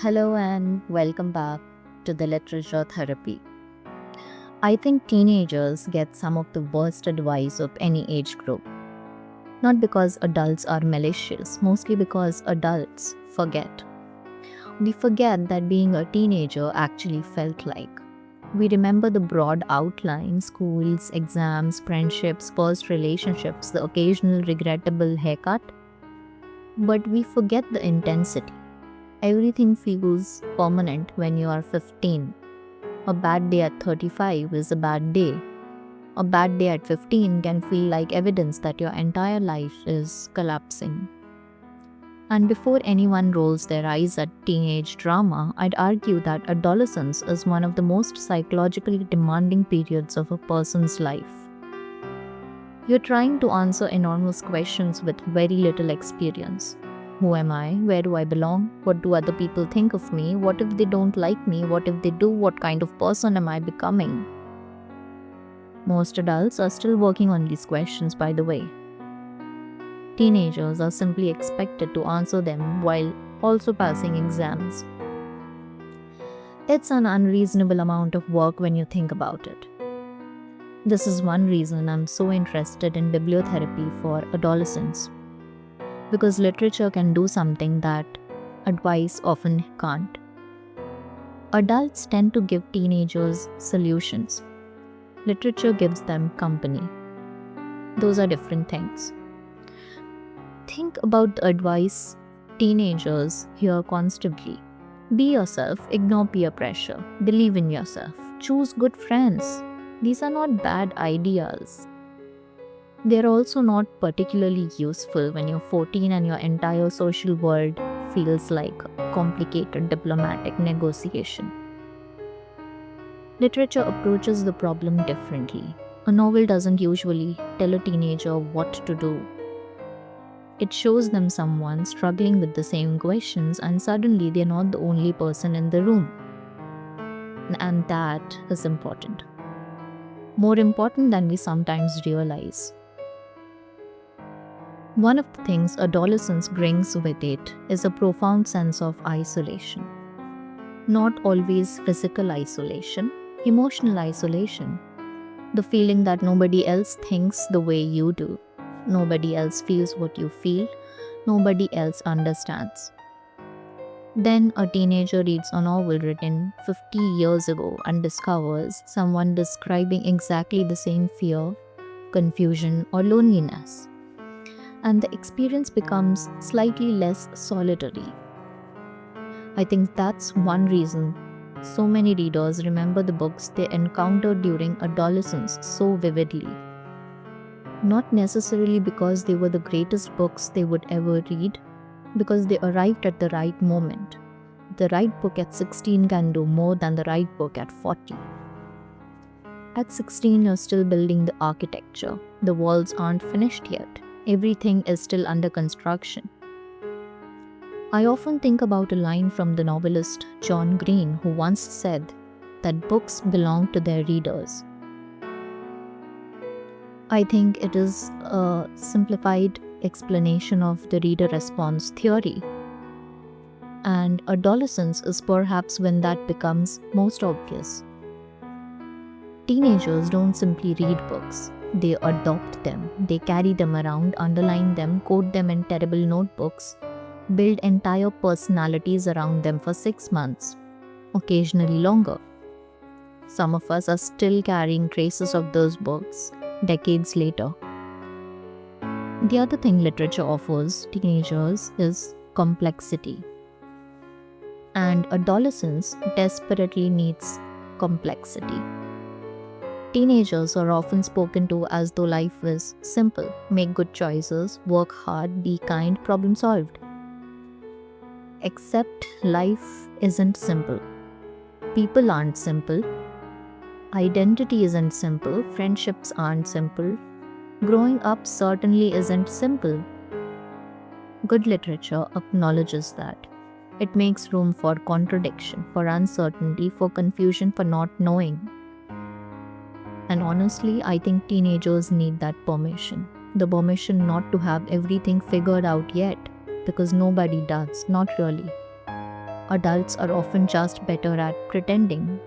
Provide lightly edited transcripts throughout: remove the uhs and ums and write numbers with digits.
Hello and welcome back to the literature therapy. I think teenagers get some of the worst advice of any age group. Not because adults are malicious, mostly because adults forget. We forget that being a teenager actually felt like. We remember the broad outline schools, exams, friendships, first relationships, the occasional regrettable haircut. But we forget the intensity. Everything feels permanent when you are 15. A bad day at 35 is a bad day. A bad day at 15 can feel like evidence that your entire life is collapsing. And before anyone rolls their eyes at teenage drama, I'd argue that adolescence is one of the most psychologically demanding periods of a person's life. You're trying to answer enormous questions with very little experience. Who am I? Where do I belong? What do other people think of me? What if they don't like me? What if they do? What kind of person am I becoming? Most adults are still working on these questions, by the way. Teenagers are simply expected to answer them while also passing exams. It's an unreasonable amount of work when you think about it. This is one reason I'm so interested in bibliotherapy for adolescents. Because literature can do something that advice often can't. Adults tend to give teenagers solutions. Literature gives them company. Those are different things. Think about the advice teenagers hear constantly. Be yourself, ignore peer pressure, believe in yourself, choose good friends. These are not bad ideas. They're also not particularly useful when you're 14 and your entire social world feels like a complicated diplomatic negotiation. Literature approaches the problem differently. A novel doesn't usually tell a teenager what to do. It shows them someone struggling with the same questions, and suddenly they're not the only person in the room. And that is important. More important than we sometimes realize. One of the things adolescence brings with it is a profound sense of isolation. Not always physical isolation, emotional isolation. The feeling that nobody else thinks the way you do, nobody else feels what you feel, nobody else understands. Then a teenager reads a novel written 50 years ago and discovers someone describing exactly the same fear, confusion, or loneliness. And the experience becomes slightly less solitary. I think that's one reason so many readers remember the books they encountered during adolescence so vividly. Not necessarily because they were the greatest books they would ever read, because they arrived at the right moment. The right book at 16 can do more than the right book at 40. At 16, you're still building the architecture. The walls aren't finished yet. Everything is still under construction. I often think about a line from the novelist John Green, who once said that books belong to their readers. I think it is a simplified explanation of the reader response theory. And adolescence is perhaps when that becomes most obvious. Teenagers don't simply read books. They adopt them. They carry them around, underline them, code them in terrible notebooks, build entire personalities around them for 6 months, occasionally longer. Some of us are still carrying traces of those books decades later. The other thing literature offers teenagers is complexity. And adolescence desperately needs complexity. Teenagers are often spoken to as though life is simple. Make good choices, work hard, be kind, problem solved. Except life isn't simple. People aren't simple. Identity isn't simple. Friendships aren't simple. Growing up certainly isn't simple. Good literature acknowledges that. It makes room for contradiction, for uncertainty, for confusion, for not knowing. And honestly, I think teenagers need that permission. The permission not to have everything figured out yet, because nobody does, not really. Adults are often just better at pretending.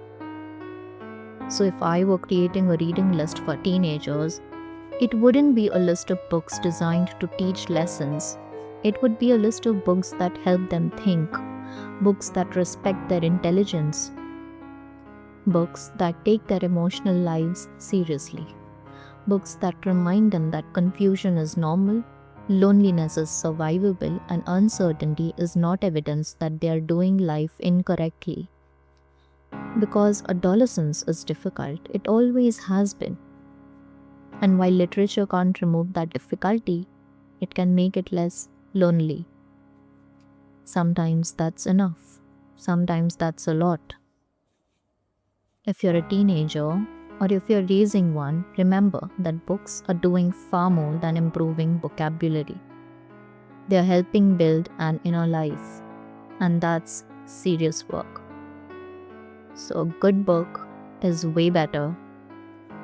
So, if I were creating a reading list for teenagers, it wouldn't be a list of books designed to teach lessons. It would be a list of books that help them think, books that respect their intelligence, books that take their emotional lives seriously, books that remind them that confusion is normal, loneliness is survivable, and uncertainty is not evidence that they are doing life incorrectly. Because adolescence is difficult, it always has been. And while literature can't remove that difficulty, it can make it less lonely. Sometimes that's enough. Sometimes that's a lot. If you're a teenager or if you're raising one, remember that books are doing far more than improving vocabulary. They're helping build an inner life, and that's serious work. So a good book is way better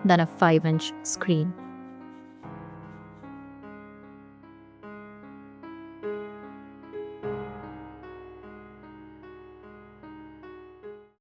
than a 5-inch screen.